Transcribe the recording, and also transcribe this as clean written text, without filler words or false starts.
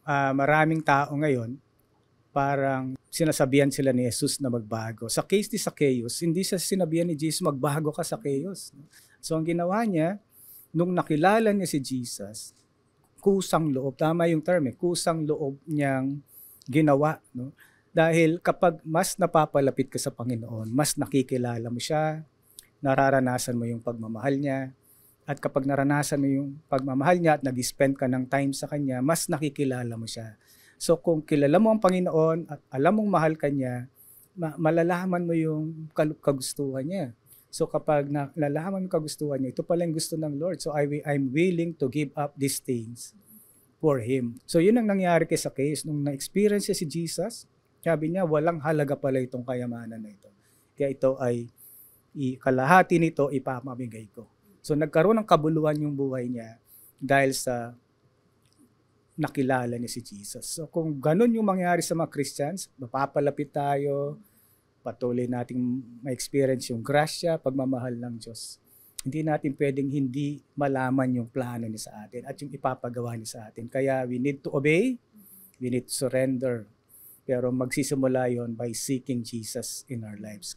maraming tao ngayon, parang sinasabihan sila ni Jesus na magbago. Sa case ni Zacchaeus, hindi siya sinabihan ni Jesus, magbago ka, Zacchaeus. So ang ginawa niya, nung nakilala niya si Jesus, kusang loob, tama yung term, kusang loob niyang ginawa. No? Dahil kapag mas napapalapit ka sa Panginoon, mas nakikilala mo siya, nararanasan mo yung pagmamahal niya, at kapag naranasan mo yung pagmamahal niya at nag-spend ka ng time sa Kanya, mas nakikilala mo siya. So kung kilala mo ang Panginoon at alam mong mahal ka niya, malalaman mo yung kagustuhan niya. So kapag nalalaman mo yung kagustuhan niya, ito pala yung gusto ng Lord. So I'm willing to give up these things for Him. So yun ang nangyari kay Zacchaeus. Nung na-experience siya si Jesus, sabi niya, walang halaga pala itong kayamanan na ito. Kaya ito ay kalahati nito ipamamigay ko. So nagkaroon ng kabuluhan yung buhay niya dahil sa nakilala niya si Jesus. So kung ganun yung mangyari sa mga Christians, mapapalapit tayo, patuloy nating ma-experience yung grasya, pagmamahal ng Diyos. Hindi natin pwedeng hindi malaman yung plano niya sa atin at yung ipapagawa niya sa atin. Kaya we need to obey, we need to surrender. Pero magsisimula yon by seeking Jesus in our lives.